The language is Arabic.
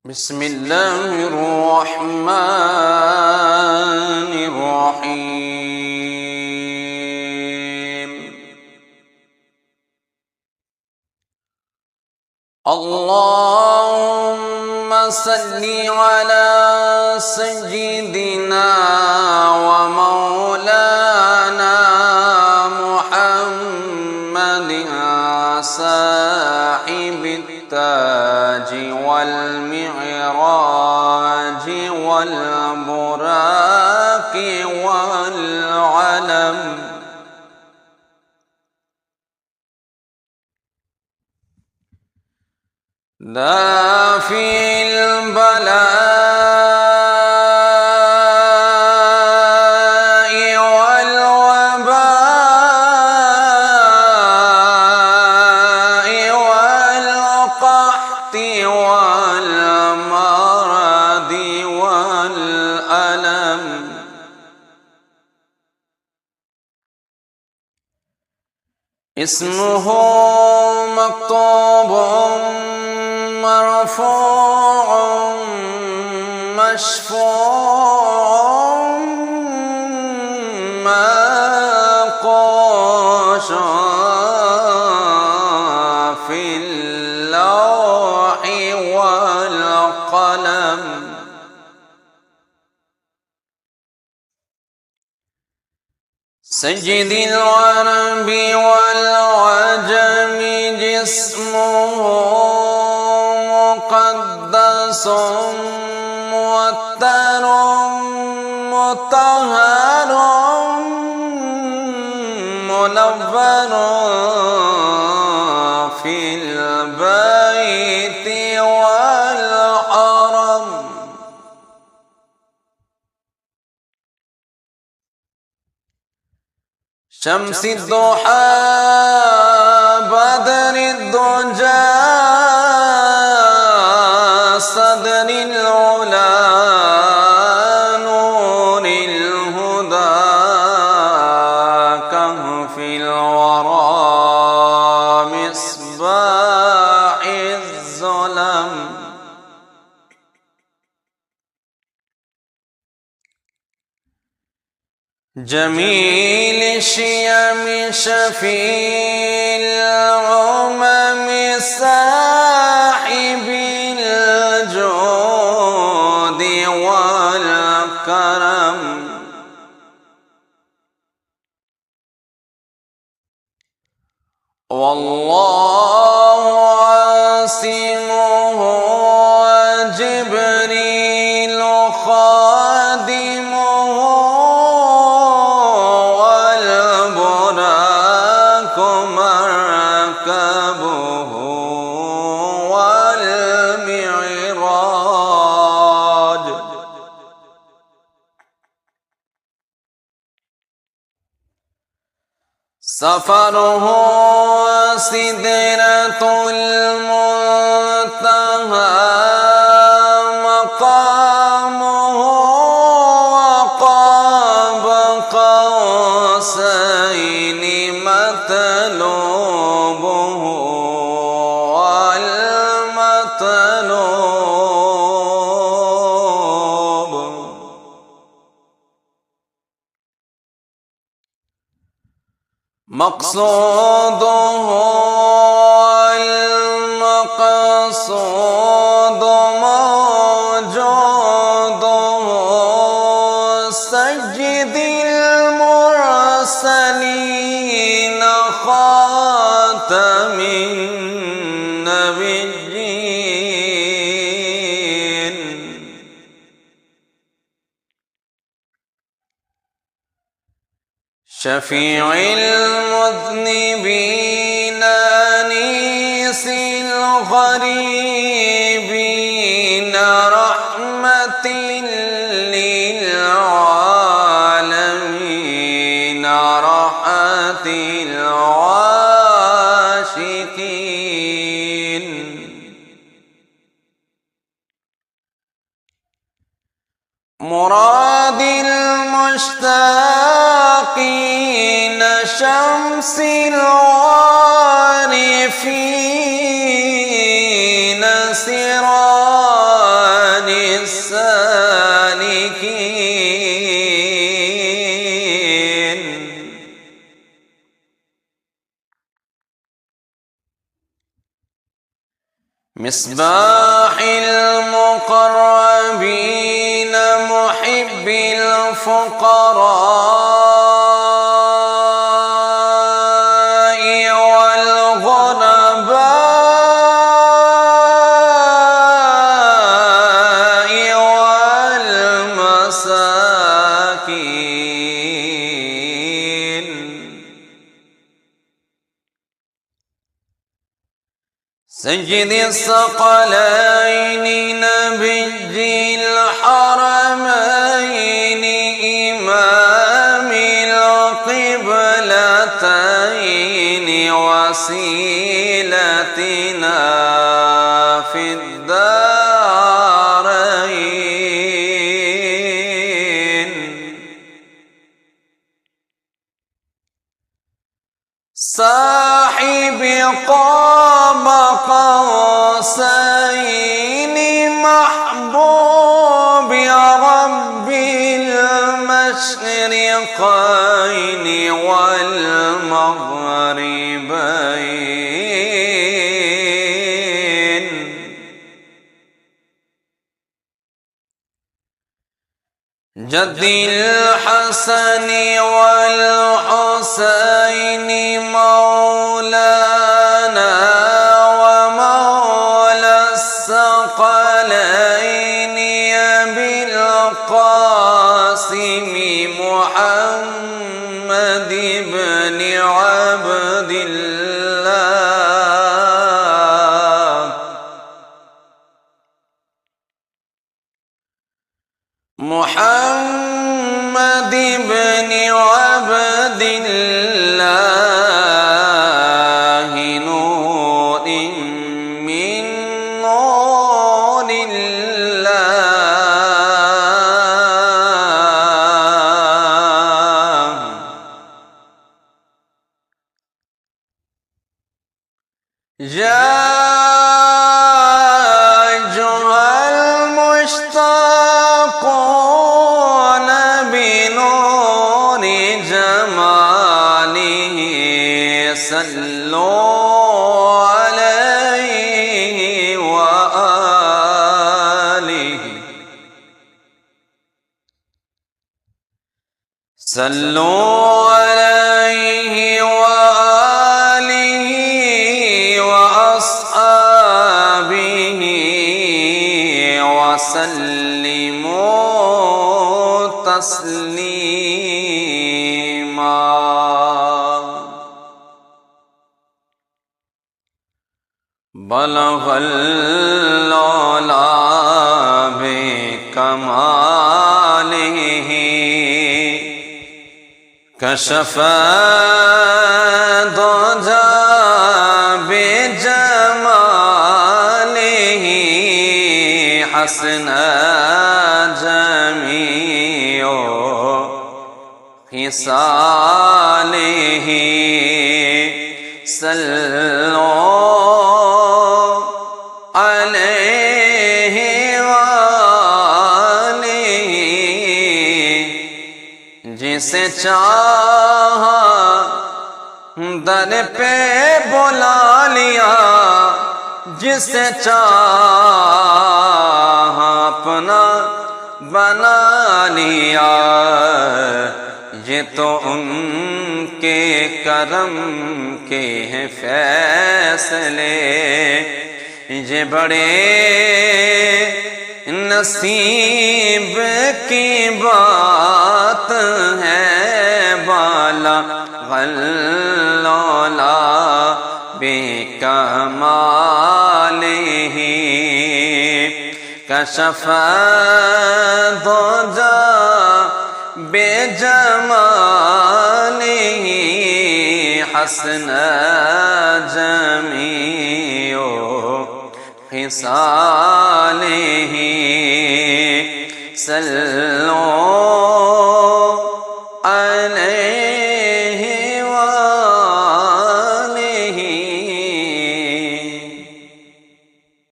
بسم الله الرحمن الرحيم. اللهم صل على سيدنا ومولانا محمد صاحب التاج والمعراج والبراق والعلم، دافع البلاء والوباء والقحط والمرض والألم، اسمه مكتوب مرفوع مشفوع منقوش في اللوح والقلم، سيد العرب والعجم جسمه مقدس موتر مطهر منور في البيت والحرم، شمس الضحى بدر الدجى صدر العلا نور الهدى كهف الورى مصباح الظلم، جميل الشيم شفيع الأمم صاحب الجود والكرم، والله عاصمه وجبريل خادمه والبراق مركبه والمعراج، سفره سدرة المنتهى مقامه وقاب قوسين مطلوبه والمطلوب، مقصوده المقصود موجوده سيد المرسلين خاتم النبيين، شفيع المذنبين أنيس الغريبين رحمة للعالمين راحة العاشقين، مراد المشتاقين شمس العارفين سراج مصباح المقربين محب الفقراء والغرباء والمساكين سيد الثقلين نبي الحرمين إمام القبلتين وسيلتنا في الدارين صاحب قاب قوسين محبوب رب المشرقين والمغربين جد الحسن والحسين مولانا ومولى الثقلين أبي القاسم محمد بن عبد الله محمد بن عبد الله نور من نور الله يا أيها المشتاقون بنور جماله صلوا عليه وآله صلوا عليه وآله وأصحابه وسلموا تسليما بلغ العلا بكماله كشف الضجى بجماله حسن جميع خصاله صلوا عليه وآله जिसे चाहा दर पे बुला लिया जिसे चाहा अपना बना लिया ये तो उनके करम के हैं फैसले ये बड़े नसीब की बात है बाला गल्लौला बेकमालिही कशफ दुजा बेजमालिही हसन जमीओ खिसालिही सल